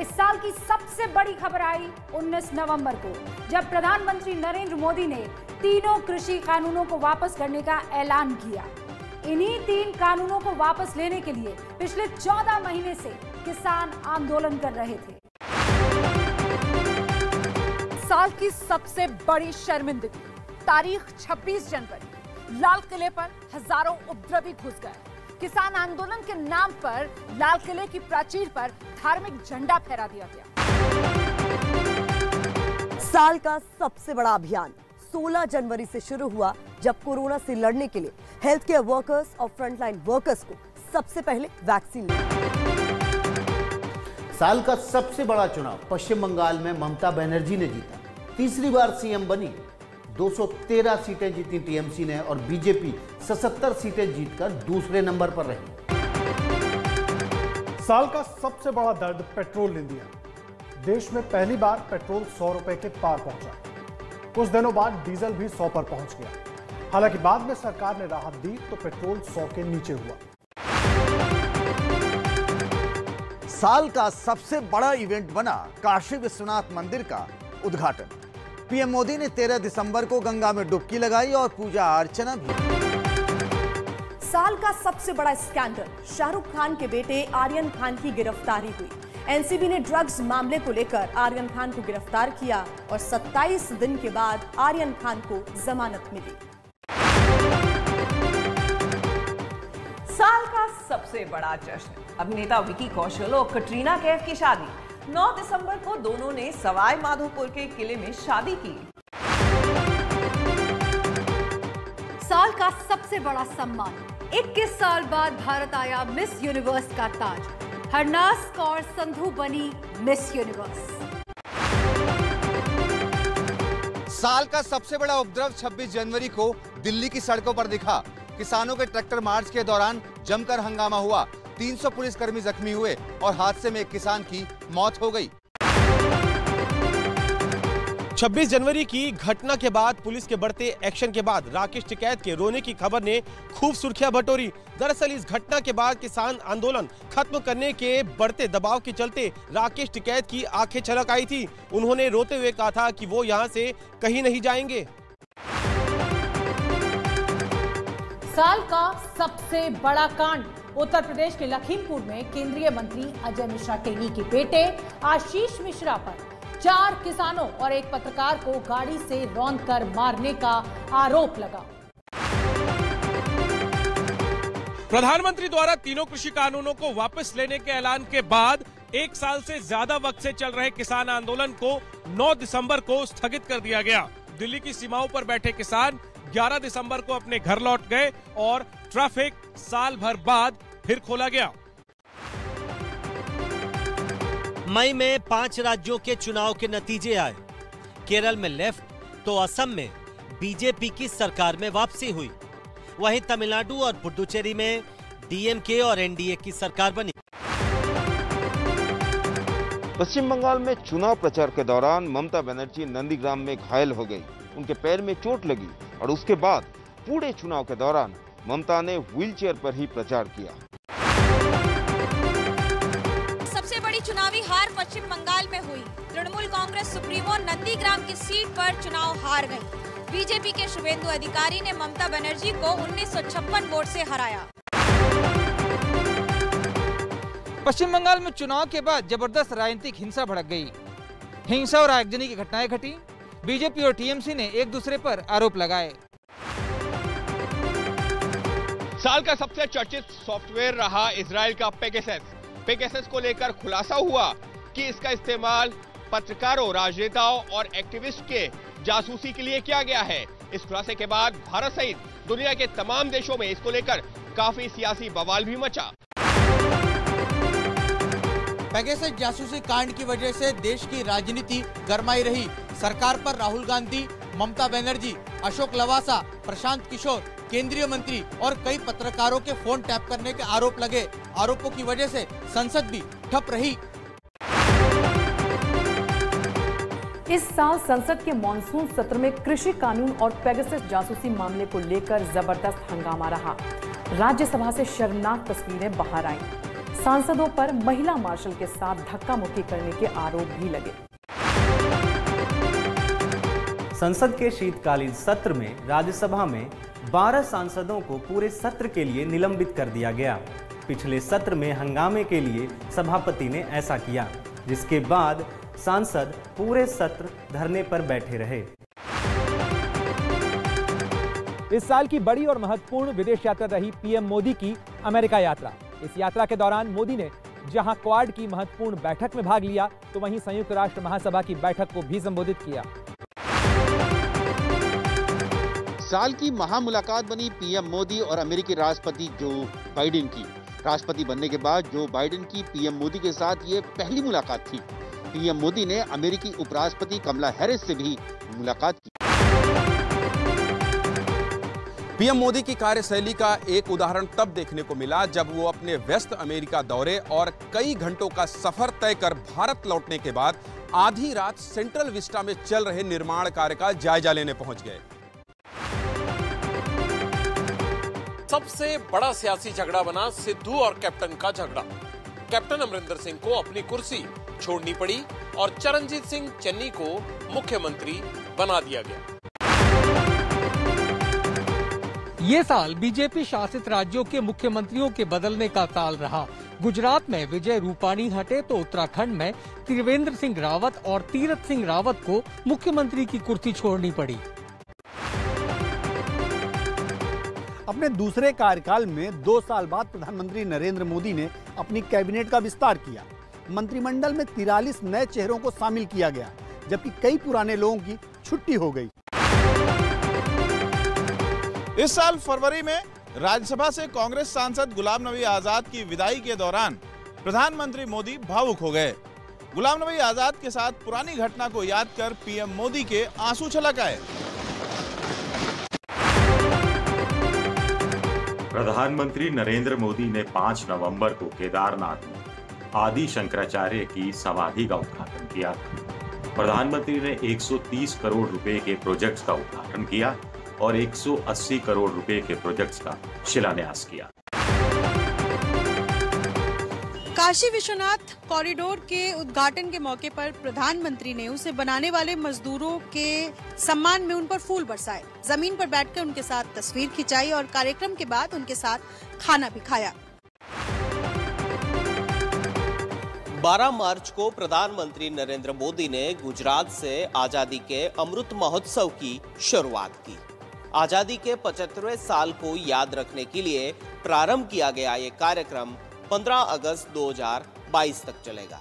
इस साल की सबसे बड़ी खबर आई 19 नवंबर को, जब प्रधानमंत्री नरेंद्र मोदी ने तीनों कृषि कानूनों को वापस करने का ऐलान किया। इन्हीं 3 कानूनों को वापस लेने के लिए पिछले 14 महीने से किसान आंदोलन कर रहे थे। साल की सबसे बड़ी शर्मिंदगी, तारीख 26 जनवरी, लाल किले पर हजारों उपद्रवी घुस गए। किसान आंदोलन के नाम पर लाल किले की प्राचीर पर धार्मिक झंडा फहरा दिया गया। साल का सबसे बड़ा अभियान 16 जनवरी से शुरू हुआ, जब कोरोना से लड़ने के लिए हेल्थ केयर वर्कर्स और फ्रंटलाइन वर्कर्स को सबसे पहले वैक्सीन मिली। साल का सबसे बड़ा चुनाव पश्चिम बंगाल में ममता बनर्जी ने जीता, तीसरी बार सीएम बनी। 213 सीटें जीती टीएमसी ने और बीजेपी 77 सीटें जीतकर दूसरे नंबर पर रही। साल का सबसे बड़ा दर्द पेट्रोल ने दिया। देश में पहली बार पेट्रोल 100 रुपए के पार पहुंचा। कुछ दिनों बाद डीजल भी 100 पर पहुंच गया। हालांकि बाद में सरकार ने राहत दी तो पेट्रोल 100 के नीचे हुआ। साल का सबसे बड़ा इवेंट बना काशी विश्वनाथ मंदिर का उद्घाटन। पीएम मोदी ने 13 दिसंबर को गंगा में डुबकी लगाई और पूजा अर्चना भी। साल का सबसे बड़ा स्कैंडल, शाहरुख खान के बेटे आर्यन खान की गिरफ्तारी हुई। एनसीबी ने ड्रग्स मामले को लेकर आर्यन खान को गिरफ्तार किया और 27 दिन के बाद आर्यन खान को जमानत मिली। साल का सबसे बड़ा जश्न, अभिनेता विकी कौशल और कटरीना कैफ की शादी। 9 दिसंबर को दोनों ने सवाई माधोपुर के किले में शादी की। साल का सबसे बड़ा सम्मान, 21 साल बाद भारत आया मिस यूनिवर्स का ताज। हरनाज कौर संधू बनी मिस यूनिवर्स। साल का सबसे बड़ा उपद्रव 26 जनवरी को दिल्ली की सड़कों पर दिखा। किसानों के ट्रैक्टर मार्च के दौरान जमकर हंगामा हुआ। 300 पुलिसकर्मी जख्मी हुए और हादसे में एक किसान की मौत हो गई। 26 जनवरी की घटना के बाद पुलिस के बढ़ते एक्शन के बाद राकेश टिकैत के रोने की खबर ने खूब सुर्खियां बटोरी। दरअसल इस घटना के बाद किसान आंदोलन खत्म करने के बढ़ते दबाव के चलते राकेश टिकैत की आंखें छलक आई थी। उन्होंने रोते हुए कहा था कि वो यहां से कहीं नहीं जाएंगे। साल का सबसे बड़ा कांड, उत्तर प्रदेश के लखीमपुर में केंद्रीय मंत्री अजय मिश्रा टेनी के बेटे आशीष मिश्रा पर 4 किसानों और एक पत्रकार को गाड़ी से रौंदकर मारने का आरोप लगा। प्रधानमंत्री द्वारा तीनों कृषि कानूनों को वापस लेने के ऐलान के बाद 1 साल से ज्यादा वक्त से चल रहे किसान आंदोलन को 9 दिसंबर को स्थगित कर दिया गया। दिल्ली की सीमाओं पर बैठे किसान 11 दिसंबर को अपने घर लौट गए और ट्रैफिक साल भर बाद फिर खोला गया। मई में 5 राज्यों के चुनाव के नतीजे आए। केरल में लेफ्ट तो असम में बीजेपी की सरकार में वापसी हुई। वहीं तमिलनाडु और पुडुचेरी में डीएमके और एनडीए की सरकार बनी। पश्चिम बंगाल में चुनाव प्रचार के दौरान ममता बनर्जी नंदीग्राम में घायल हो गई। उनके पैर में चोट लगी और उसके बाद पूरे चुनाव के दौरान ममता ने व्हीलचेयर पर ही प्रचार किया। सबसे बड़ी चुनावी हार पश्चिम बंगाल में हुई। तृणमूल कांग्रेस सुप्रीमो नंदीग्राम की सीट पर चुनाव हार गई। बीजेपी के शुभेंदु अधिकारी ने ममता बनर्जी को 1956 वोट से हराया। पश्चिम बंगाल में चुनाव के बाद जबरदस्त राजनीतिक हिंसा भड़क गई। हिंसा और आगजनी की घटनाएं घटी। बीजेपी और टीएमसी ने एक दूसरे पर आरोप लगाए। साल का सबसे चर्चित सॉफ्टवेयर रहा इजराइल का पेगासस। पेगासस को लेकर खुलासा हुआ कि इसका इस्तेमाल पत्रकारों, राजनेताओं और एक्टिविस्ट के जासूसी के लिए किया गया है। इस खुलासे के बाद भारत सहित दुनिया के तमाम देशों में इसको लेकर काफी सियासी बवाल भी मचा। पेगासस जासूसी कांड की वजह से देश की राजनीति गरमाई रही। सरकार पर राहुल गांधी, ममता बनर्जी, अशोक लवासा, प्रशांत किशोर, केंद्रीय मंत्री और कई पत्रकारों के फोन टैप करने के आरोप लगे। आरोपों की वजह से संसद भी ठप रही। इस साल संसद के मॉनसून सत्र में कृषि कानून और पेगासस जासूसी मामले को लेकर जबरदस्त हंगामा रहा। राज्यसभा से शर्मनाक तस्वीरें बाहर आईं। सांसदों पर महिला मार्शल के साथ धक्का मुक्की करने के आरोप भी लगे। संसद के शीतकालीन सत्र में राज्यसभा में 12 सांसदों को पूरे सत्र के लिए निलंबित कर दिया गया। पिछले सत्र में हंगामे के लिए सभापति ने ऐसा किया, जिसके बाद सांसद पूरे सत्र धरने पर बैठे रहे। इस साल की बड़ी और महत्वपूर्ण विदेश यात्रा रही पीएम मोदी की अमेरिका यात्रा। इस यात्रा के दौरान मोदी ने जहां क्वाड की महत्वपूर्ण बैठक में भाग लिया, तो वहीं संयुक्त राष्ट्र महासभा की बैठक को भी संबोधित किया। साल की महामुलाकात बनी पीएम मोदी और अमेरिकी राष्ट्रपति जो बाइडेन की। राष्ट्रपति बनने के बाद जो बाइडेन की पीएम मोदी के साथ ये पहली मुलाकात थी। पीएम मोदी ने अमेरिकी उपराष्ट्रपति कमला हैरिस से भी मुलाकात की। पीएम मोदी की कार्यशैली का एक उदाहरण तब देखने को मिला जब वो अपने व्यस्त अमेरिका दौरे और कई घंटों का सफर तय कर भारत लौटने के बाद आधी रात सेंट्रल विस्टा में चल रहे निर्माण कार्य का जायजा लेने पहुंच गए। सबसे बड़ा सियासी झगड़ा बना सिद्धू और कैप्टन का झगड़ा। कैप्टन अमरिंदर सिंह को अपनी कुर्सी छोड़नी पड़ी और चरणजीत सिंह चन्नी को मुख्यमंत्री बना दिया गया। ये साल बीजेपी शासित राज्यों के मुख्यमंत्रियों के बदलने का साल रहा। गुजरात में विजय रूपाणी हटे तो उत्तराखंड में त्रिवेंद्र सिंह रावत और तीरथ सिंह रावत को मुख्यमंत्री की कुर्सी छोड़नी पड़ी। अपने दूसरे कार्यकाल में 2 साल बाद प्रधानमंत्री नरेंद्र मोदी ने अपनी कैबिनेट का विस्तार किया। मंत्रिमंडल में 43 नए चेहरों को शामिल किया गया, जबकि कई पुराने लोगों की छुट्टी हो गई। इस साल फरवरी में राज्यसभा से कांग्रेस सांसद गुलाम नबी आजाद की विदाई के दौरान प्रधानमंत्री मोदी भावुक हो गए। गुलाम नबी आजाद के साथ पुरानी घटना को याद कर पीएम मोदी के आंसू छलक आए। प्रधानमंत्री नरेंद्र मोदी ने 5 नवंबर को केदारनाथ में आदि शंकराचार्य की समाधि का उद्घाटन किया था। प्रधानमंत्री ने 130 करोड़ रुपए के प्रोजेक्ट्स का उद्घाटन किया और 180 करोड़ रुपए के प्रोजेक्ट्स का शिलान्यास किया। काशी विश्वनाथ कॉरिडोर के उद्घाटन के मौके पर प्रधानमंत्री ने उसे बनाने वाले मजदूरों के सम्मान में उन पर फूल बरसाए, जमीन पर बैठकर उनके साथ तस्वीर खिंचाई और कार्यक्रम के बाद उनके साथ खाना भी खाया। 12 मार्च को प्रधानमंत्री नरेंद्र मोदी ने गुजरात से आजादी के अमृत महोत्सव की शुरुआत की। आजादी के 75वें साल को याद रखने के लिए प्रारंभ किया गया ये कार्यक्रम 15 अगस्त 2022 तक चलेगा।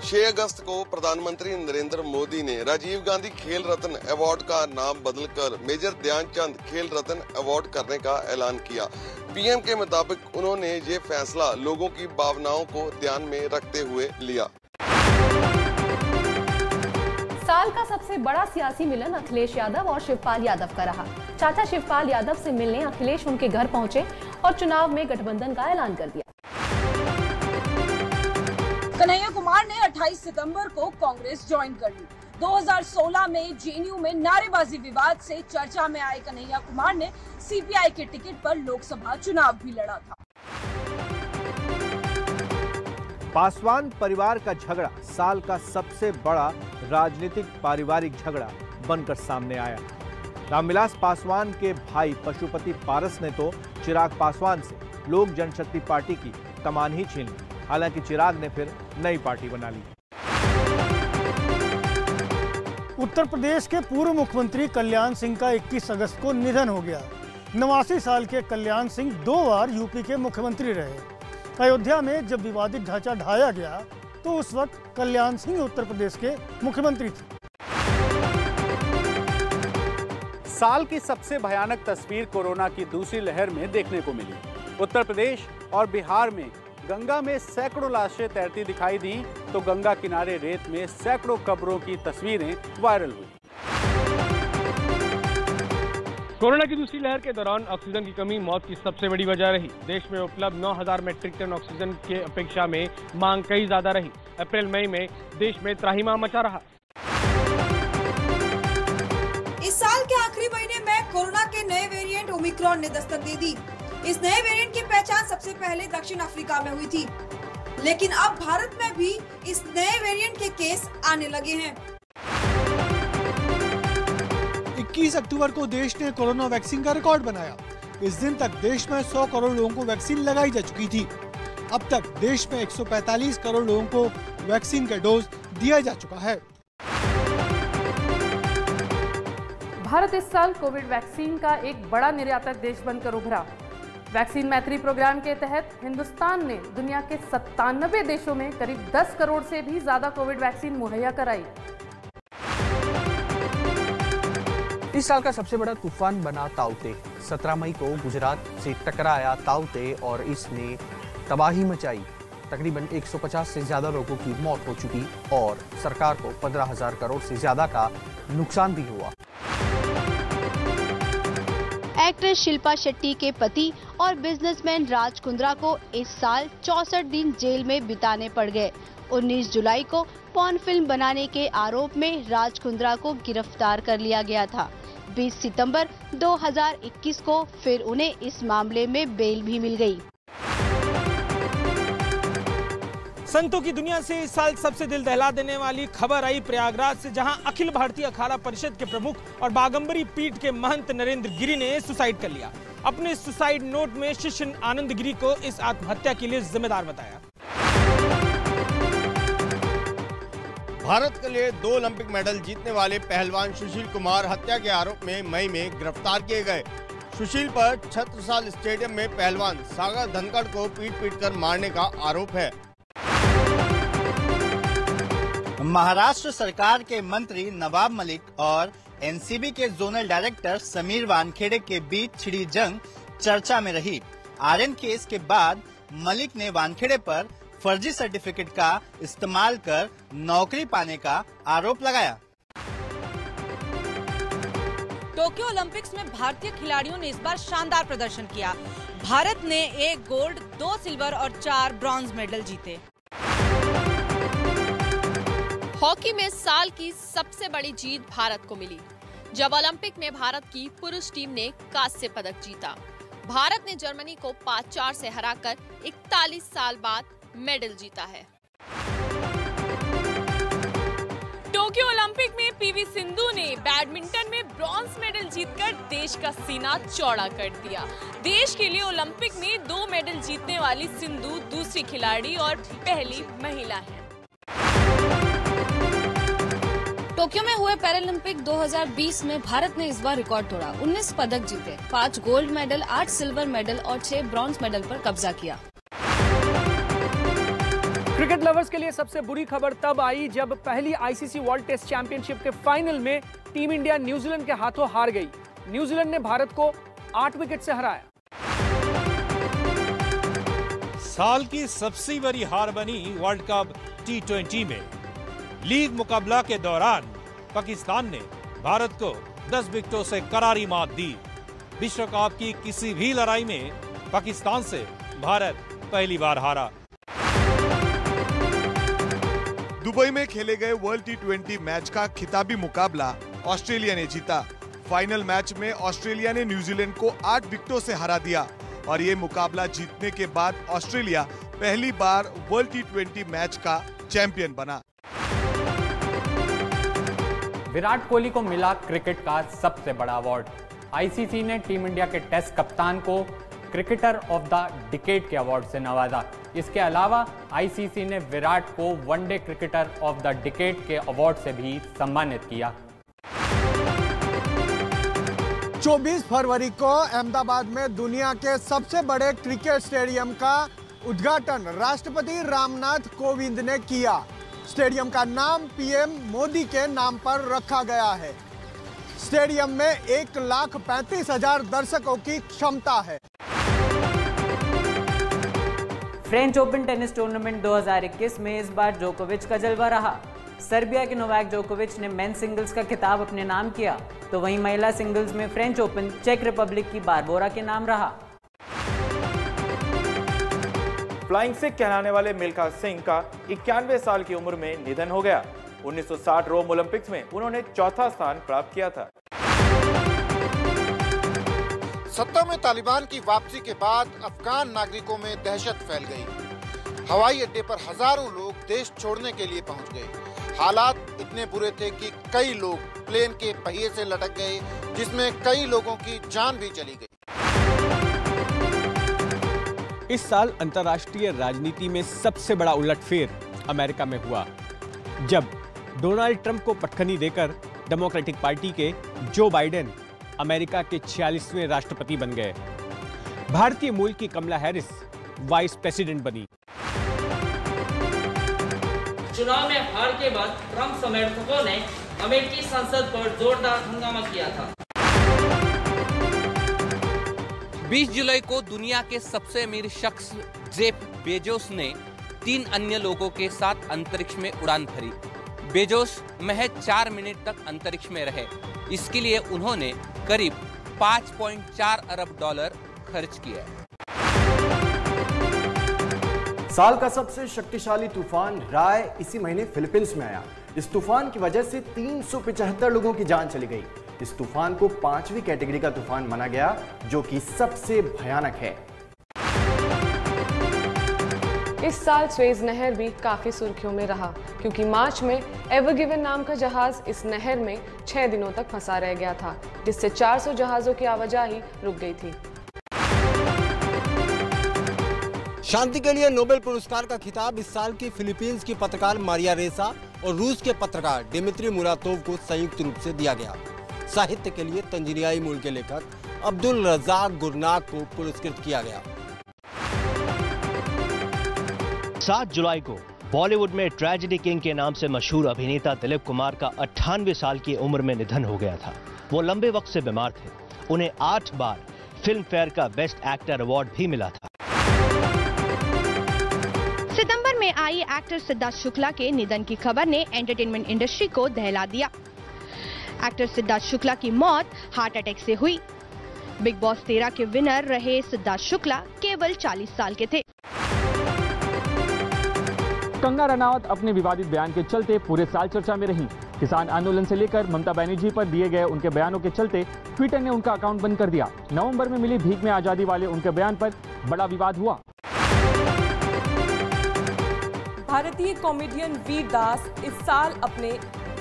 6 अगस्त को प्रधानमंत्री नरेंद्र मोदी ने राजीव गांधी खेल रत्न अवार्ड का नाम बदलकर मेजर ध्यानचंद खेल रत्न अवार्ड करने का ऐलान किया। पीएम के मुताबिक उन्होंने ये फैसला लोगों की भावनाओं को ध्यान में रखते हुए लिया। साल का सबसे बड़ा सियासी मिलन अखिलेश यादव और शिवपाल यादव का रहा। चाचा शिवपाल यादव से मिलने अखिलेश उनके घर पहुंचे और चुनाव में गठबंधन का ऐलान कर दिया। कन्हैया कुमार ने 28 सितंबर को कांग्रेस ज्वाइन कर ली। 2016 में जेएनयू में नारेबाजी विवाद से चर्चा में आए कन्हैया कुमार ने सीपीआई के टिकट पर लोकसभा चुनाव भी लड़ा था। पासवान परिवार का झगड़ा साल का सबसे बड़ा राजनीतिक पारिवारिक झगड़ा बनकर सामने आया। रामविलास पासवान के भाई पशुपति पारस ने तो चिराग पासवान से लोक जनशक्ति पार्टी की कमान ही छीन ली। हालांकि चिराग ने फिर नई पार्टी बना ली। उत्तर प्रदेश के पूर्व मुख्यमंत्री कल्याण सिंह का 21 अगस्त को निधन हो गया। 89 साल के कल्याण सिंह 2 बार यूपी के मुख्यमंत्री रहे। अयोध्या में जब विवादित ढांचा ढाया गया तो उस वक्त कल्याण सिंह उत्तर प्रदेश के मुख्यमंत्री थे। साल की सबसे भयानक तस्वीर कोरोना की दूसरी लहर में देखने को मिली। उत्तर प्रदेश और बिहार में गंगा में सैकड़ों लाशें तैरती दिखाई दी तो गंगा किनारे रेत में सैकड़ों कब्रों की तस्वीरें वायरल हुई। कोरोना की दूसरी लहर के दौरान ऑक्सीजन की कमी मौत की सबसे बड़ी वजह रही। देश में उपलब्ध 9000 मैट्रिक टन ऑक्सीजन की अपेक्षा में मांग कई ज्यादा रही। अप्रैल मई में देश में त्राहिमाम मचा रहा। इस साल के आखिरी महीने में कोरोना के नए वेरिएंट ओमिक्रॉन ने दस्तक दे दी। इस नए वेरिएंट की पहचान सबसे पहले दक्षिण अफ्रीका में हुई थी, लेकिन अब भारत में भी इस नए वेरिएंट के केस आने लगे हैं। 21 अक्टूबर को देश ने कोरोना वैक्सीन का रिकॉर्ड बनाया। इस दिन तक देश में 100 करोड़ लोगों को वैक्सीन लगाई जा चुकी थी। अब तक देश में 145 करोड़ लोगों को वैक्सीन का डोज दिया जा चुका है। भारत इस साल कोविड वैक्सीन का एक बड़ा निर्यातक देश बनकर उभरा। वैक्सीन मैत्री प्रोग्राम के तहत हिंदुस्तान ने दुनिया के 97 देशों में करीब 10 करोड़ से भी ज्यादा कोविड वैक्सीन मुहैया कराई। इस साल का सबसे बड़ा तूफान बना ताउते। 17 मई को गुजरात से टकराया ताउते और इसने तबाही मचाई। तकरीबन 150 से ज्यादा लोगों की मौत हो चुकी और सरकार को 15,000 करोड़ से ज्यादा का नुकसान भी हुआ। एक्ट्रेस शिल्पा शेट्टी के पति और बिजनेसमैन राज कुंद्रा को इस साल 64 दिन जेल में बिताने पड़ गए। 19 जुलाई को पॉर्न फिल्म बनाने के आरोप में राज कुंद्रा को गिरफ्तार कर लिया गया था। 20 सितंबर 2021 को फिर उन्हें इस मामले में बेल भी मिल गई। संतों की दुनिया से इस साल सबसे दिल दहला देने वाली खबर आई प्रयागराज से, जहां अखिल भारतीय अखाड़ा परिषद के प्रमुख और बागंबरी पीठ के महंत नरेंद्र गिरी ने सुसाइड कर लिया। अपने सुसाइड नोट में शिष्य आनंद गिरी को इस आत्महत्या के लिए जिम्मेदार बताया। भारत के लिए 2 ओलंपिक मेडल जीतने वाले पहलवान सुशील कुमार हत्या के आरोप में मई में गिरफ्तार किए गए। सुशील पर छत्रसाल स्टेडियम में पहलवान सागर धनखड़ को पीट कर मारने का आरोप है। महाराष्ट्र सरकार के मंत्री नवाब मलिक और एनसीबी के जोनल डायरेक्टर समीर वानखेड़े के बीच छिड़ी जंग चर्चा में रही। आर्यन केस के बाद मलिक ने वानखेड़े पर फर्जी सर्टिफिकेट का इस्तेमाल कर नौकरी पाने का आरोप लगाया। टोक्यो ओलंपिक्स में भारतीय खिलाड़ियों ने इस बार शानदार प्रदर्शन किया। भारत ने 1 गोल्ड, 2 सिल्वर और 4 ब्रॉन्ज मेडल जीते। हॉकी में साल की सबसे बड़ी जीत भारत को मिली, जब ओलंपिक में भारत की पुरुष टीम ने कांस्य पदक जीता। भारत ने जर्मनी को 5-4 से हराकर 41 साल बाद मेडल जीता है। टोक्यो ओलंपिक में पीवी सिंधु ने बैडमिंटन में ब्रॉन्ज मेडल जीतकर देश का सीना चौड़ा कर दिया। देश के लिए ओलंपिक में 2 मेडल जीतने वाली सिंधु दूसरी खिलाड़ी और पहली महिला है। टोक्यो में हुए पैरालंपिक 2020 में भारत ने इस बार रिकॉर्ड तोड़ा। 19 पदक जीते, 5 गोल्ड मेडल, 8 सिल्वर मेडल और 6 ब्रॉन्ज मेडल पर कब्जा किया। क्रिकेट लवर्स के लिए सबसे बुरी खबर तब आई जब पहली आईसीसी वर्ल्ड टेस्ट चैंपियनशिप के फाइनल में टीम इंडिया न्यूजीलैंड के हाथों हार गई। न्यूजीलैंड ने भारत को 8 विकेट से हराया। साल की सबसे बड़ी हार बनी वर्ल्ड कप T20 में। लीग मुकाबला के दौरान पाकिस्तान ने भारत को 10 विकेटों से करारी मात दी। विश्व कप की किसी भी लड़ाई में पाकिस्तान से भारत पहली बार हारा। दुबई में खेले गए वर्ल्ड T20 मैच का खिताबी मुकाबला ऑस्ट्रेलिया ने जीता। फाइनल मैच में ऑस्ट्रेलिया ने न्यूजीलैंड को 8 विकेटों से हरा दिया और ये मुकाबला जीतने के बाद ऑस्ट्रेलिया पहली बार वर्ल्ड T20 मैच का चैंपियन बना। विराट कोहली को मिला क्रिकेट का सबसे बड़ा अवार्ड। आईसीसी ने टीम इंडिया के टेस्ट कप्तान को क्रिकेटर ऑफ द डिकेड के अवार्ड से नवाजा। इसके अलावा आईसीसी ने विराट को one day cricketer of the decade के अवार्ड से भी सम्मानित किया। 24 फरवरी को अहमदाबाद में दुनिया के सबसे बड़े क्रिकेट स्टेडियम का उद्घाटन राष्ट्रपति रामनाथ कोविंद ने किया। स्टेडियम का नाम पीएम मोदी के नाम पर रखा गया है। स्टेडियम में 1,35,000 दर्शकों की क्षमता है। फ्रेंच ओपन टेनिस टूर्नामेंट 2021 में इस बार जोकोविच का जलवा रहा। सर्बिया के नोवाक जोकोविच ने मेन सिंगल्स का खिताब अपने नाम किया, तो वहीं महिला सिंगल्स में फ्रेंच ओपन चेक रिपब्लिक की बारबोरा के नाम रहा। फ्लाइंग सिख कहलाने वाले मिल्खा सिंह का 91 साल की उम्र में निधन हो गया। 1960 रोम ओलंपिक्स में उन्होंने चौथा स्थान प्राप्त किया था। सत्ता में तालिबान की वापसी के बाद अफगान नागरिकों में दहशत फैल गई। हवाई अड्डे पर हजारों लोग देश छोड़ने के लिए पहुंच गए। हालात इतने बुरे थे कि कई लोग प्लेन के पहिए से लटक गए, जिसमें कई लोगों की जान भी चली गई। इस साल अंतर्राष्ट्रीय राजनीति में सबसे बड़ा उलटफेर अमेरिका में हुआ, जब डोनाल्ड ट्रंप को पटखनी देकर डेमोक्रेटिक पार्टी के जो बाइडेन अमेरिका के 46वें राष्ट्रपति बन गए। भारतीय मूल की कमला हैरिस वाइस प्रेसिडेंट बनी। चुनाव में हार के बाद ट्रंप समर्थकों ने अमेरिकी संसद पर जोरदार हंगामा किया था। 20 जुलाई को दुनिया के सबसे अमीर शख्स जेफ बेजोस ने 3 अन्य लोगों के साथ अंतरिक्ष में उड़ान भरी। बेजोस महज 4 मिनट तक अंतरिक्ष में रहे। इसके लिए उन्होंने करीब 5.4 अरब डॉलर खर्च किया। साल का सबसे शक्तिशाली तूफान राय इसी महीने फिलीपींस में आया। इस तूफान की वजह से 375 लोगों की जान चली गई। इस तूफान को 5वीं कैटेगरी का तूफान माना गया, जो कि सबसे भयानक है। इस साल स्वेज नहर भी काफी सुर्खियों में रहा, क्योंकि मार्च में एवर गिवन नाम का जहाज इस नहर में 6 दिनों तक फंसा रह गया था, जिससे 400 जहाजों की आवाजाही रुक गई थी। शांति के लिए नोबेल पुरस्कार का खिताब इस साल की फिलीपींस की पत्रकार मारिया रेसा और रूस के पत्रकार डिमित्री मुरातोव को संयुक्त रूप से दिया गया। साहित्य के लिए तंजीनियाई मूल के लेखक अब्दुल रज़ाक गुरनाक को पुरस्कृत किया गया। 7 जुलाई को बॉलीवुड में ट्रेजेडी किंग के नाम से मशहूर अभिनेता दिलीप कुमार का 98 साल की उम्र में निधन हो गया था। वो लंबे वक्त से बीमार थे। उन्हें 8 बार फिल्म फेयर का बेस्ट एक्टर अवार्ड भी मिला था। सितंबर में आई एक्टर सिद्धार्थ शुक्ला के निधन की खबर ने एंटरटेनमेंट इंडस्ट्री को दहला दिया। एक्टर सिद्धार्थ शुक्ला की मौत हार्ट अटैक से हुई। बिग बॉस 13 के विनर रहे सिद्धार्थ शुक्ला केवल 40 साल के थे। कंगना रनावत अपने विवादित बयान के चलते पूरे साल चर्चा में रहीं। किसान आंदोलन से लेकर ममता बनर्जी पर दिए गए उनके बयानों के चलते ट्विटर ने उनका अकाउंट बंद कर दिया। नवंबर में मिली भीख में आजादी वाले उनके बयान पर बड़ा विवाद हुआ। भारतीय कॉमेडियन वीर दास इस साल अपने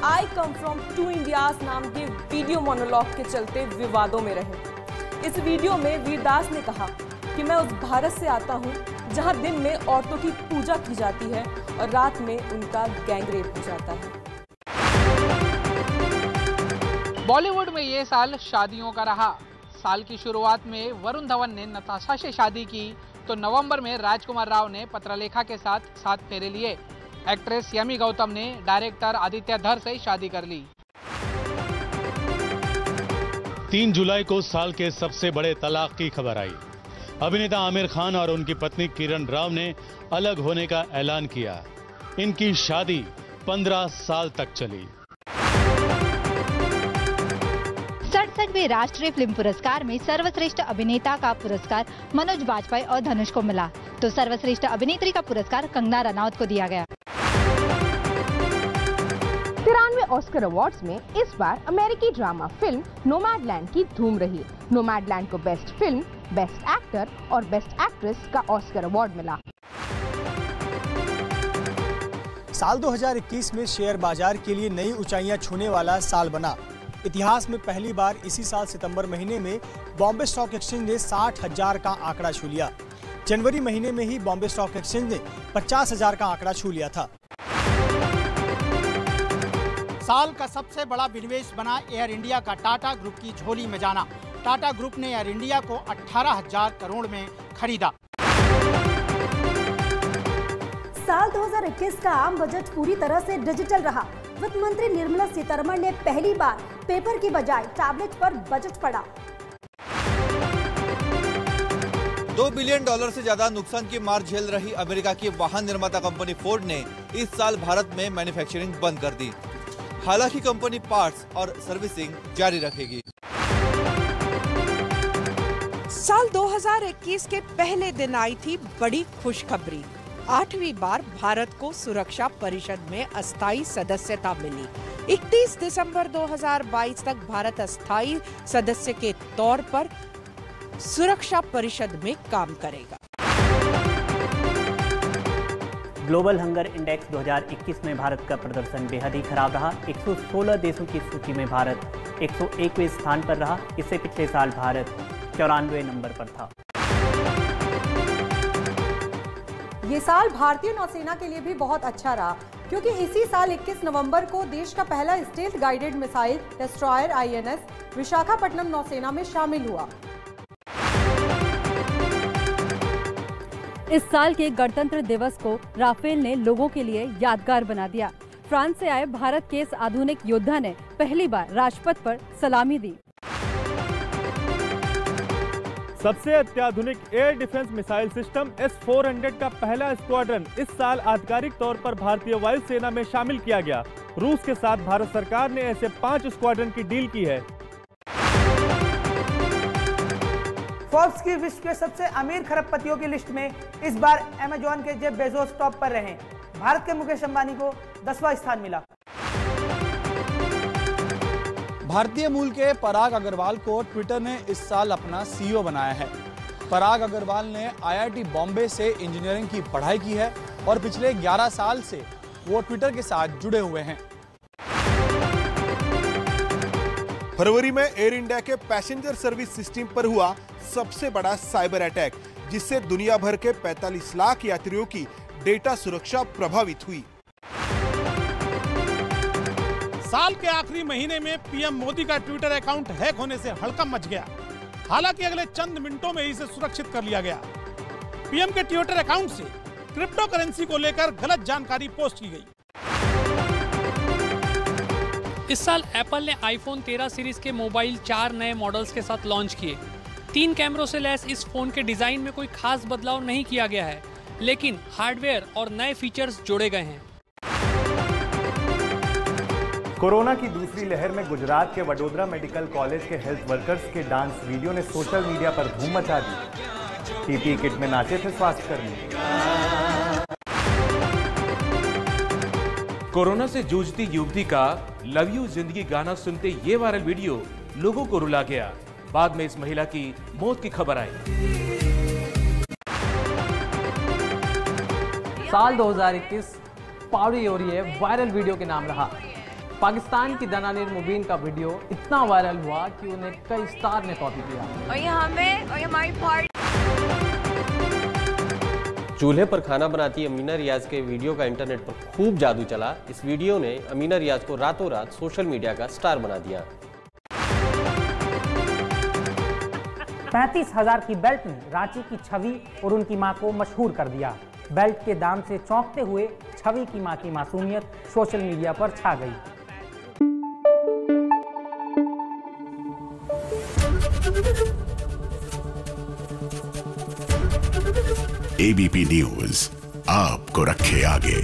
आई कम फ्रॉम टू इंडियाज नाम के वीडियो मोनोलॉग के चलते विवादों में रहे। इस वीडियो में वीर दास ने कहा कि मैं उस भारत से आता हूं जहां दिन में औरतों की पूजा की जाती है और रात में उनका गैंगरेप हो जाता है। बॉलीवुड में ये साल शादियों का रहा। साल की शुरुआत में वरुण धवन ने नताशा से शादी की, तो नवंबर में राजकुमार राव ने पत्रलेखा के साथ फेरे लिए। एक्ट्रेस यमी गौतम ने डायरेक्टर आदित्य धर से शादी कर ली। 3 जुलाई को साल के सबसे बड़े तलाक की खबर आई। अभिनेता आमिर खान और उनकी पत्नी किरण राव ने अलग होने का ऐलान किया। इनकी शादी 15 साल तक चली। 67वें राष्ट्रीय फिल्म पुरस्कार में सर्वश्रेष्ठ अभिनेता का पुरस्कार मनोज बाजपेयी और धनुष को मिला, तो सर्वश्रेष्ठ अभिनेत्री का पुरस्कार कंगना रनावत को दिया गया। 93 ऑस्कर अवार्ड्स में इस बार अमेरिकी ड्रामा फिल्म नोमैडलैंड की धूम रही। नोमैडलैंड को बेस्ट फिल्म, बेस्ट एक्टर और बेस्ट एक्ट्रेस का ऑस्कर अवार्ड मिला। साल 2021 में शेयर बाजार के लिए नई ऊंचाइयां छूने वाला साल बना। इतिहास में पहली बार इसी साल सितंबर महीने में बॉम्बे स्टॉक एक्सचेंज ने 60,000 का आंकड़ा छू लिया। जनवरी महीने में ही बॉम्बे स्टॉक एक्सचेंज ने 50,000 का आंकड़ा छू लिया था। साल का सबसे बड़ा विनिवेश बना एयर इंडिया का टाटा ग्रुप की झोली में जाना। टाटा ग्रुप ने एयर इंडिया को 18,000 करोड़ में खरीदा। साल 2021 का आम बजट पूरी तरह से डिजिटल रहा। वित्त मंत्री निर्मला सीतारमण ने पहली बार पेपर की बजाय टैबलेट पर बजट पढ़ा। $2 बिलियन से ज्यादा नुकसान की मार झेल रही अमेरिका की वाहन निर्माता कंपनी फोर्ड ने इस साल भारत में मैन्युफैक्चरिंग बंद कर दी। हालांकि कंपनी पार्ट्स और सर्विसिंग जारी रखेगी। साल 2021 के पहले दिन आई थी बड़ी खुशखबरी। 8वीं बार भारत को सुरक्षा परिषद में अस्थायी सदस्यता मिली। 31 दिसंबर 2022 तक भारत अस्थायी सदस्य के तौर पर सुरक्षा परिषद में काम करेगा। ग्लोबल हंगर इंडेक्स 2021 में भारत का प्रदर्शन बेहद ही खराब रहा। 116 देशों की सूची में भारत 101वें स्थान पर रहा। इससे पिछले साल भारत 94 नंबर पर था। ये साल भारतीय नौसेना के लिए भी बहुत अच्छा रहा, क्योंकि इसी साल 21 नवंबर को देश का पहला stealth guided missile destroyer INS Visakhapatnam नौसेना में शामिल हुआ। इस साल के गणतंत्र दिवस को राफेल ने लोगों के लिए यादगार बना दिया। फ्रांस से आए भारत के इस आधुनिक योद्धा ने पहली बार राजपथ पर सलामी दी। सबसे अत्याधुनिक air defence missile system S-400 का पहला स्क्वाड्रन इस साल आधिकारिक तौर पर भारतीय वायुसेना में शामिल किया गया। रूस के साथ भारत सरकार ने ऐसे 5 स्क्वाड्रन की डील की है। फोर्ब्स की विश्व के सबसे अमीर खरबपतियों की लिस्ट में इस बार अमेजॉन के जेफ बेजोस टॉप पर रहे। भारत के मुकेश अंबानी को 10वां स्थान मिला। भारतीय मूल के पराग अग्रवाल को ट्विटर ने इस साल अपना CEO बनाया है। पराग अग्रवाल ने IIT बॉम्बे से इंजीनियरिंग की पढ़ाई की है और पिछले 11 साल से वो ट्विटर के साथ जुड़े हुए हैं। फरवरी में एयर इंडिया के पैसेंजर सर्विस सिस्टम पर हुआ सबसे बड़ा साइबर अटैक, जिससे दुनिया भर के 45 लाख यात्रियों की डेटा सुरक्षा प्रभावित हुई। साल के आखिरी महीने में पीएम मोदी का ट्विटर अकाउंट हैक होने से हड़कंप मच गया। हालांकि अगले चंद मिनटों में इसे सुरक्षित कर लिया गया। पीएम के ट्विटर अकाउंट से क्रिप्टो करेंसी को लेकर गलत जानकारी पोस्ट की गई। इस साल एप्पल ने आईफोन 13 सीरीज के मोबाइल 4 नए मॉडल्स के साथ लॉन्च किए। 3 कैमरों से लैस इस फोन के डिजाइन में कोई खास बदलाव नहीं किया गया है, लेकिन हार्डवेयर और नए फीचर्स जोड़े गए हैं। कोरोना की दूसरी लहर में गुजरात के वडोदरा मेडिकल कॉलेज के हेल्थ वर्कर्स के डांस वीडियो ने सोशल मीडिया पर धूम मचा दी। PPE किट में नाचे थे स्वास्थ्यकर्मी। कोरोना से जूझती युवती का लव यू जिंदगी गाना सुनते ये वायरल वीडियो लोगों को रुला गया। बाद में इस महिला की मौत की खबर आई। साल 2021 पाउडी और ये वायरल वीडियो के नाम रहा। पाकिस्तान की दनानिर मुबीन का वीडियो इतना वायरल हुआ कि उन्हें कई स्टार ने कॉपी किया। और ये हमें और हमारी पार्टी। चूल्हे पर खाना बनाती अमीना रियाज के वीडियो का इंटरनेट पर खूब जादू चला। इस वीडियो ने अमीना रियाज को रातों रात सोशल मीडिया का स्टार बना दिया। 35,000 की बेल्ट ने रांची की छवि और उनकी मां को मशहूर कर दिया। बेल्ट के दाम से चौंकते हुए छवि की मां की मासूमियत सोशल मीडिया पर छा गई। ABP न्यूज आपको रखे आगे।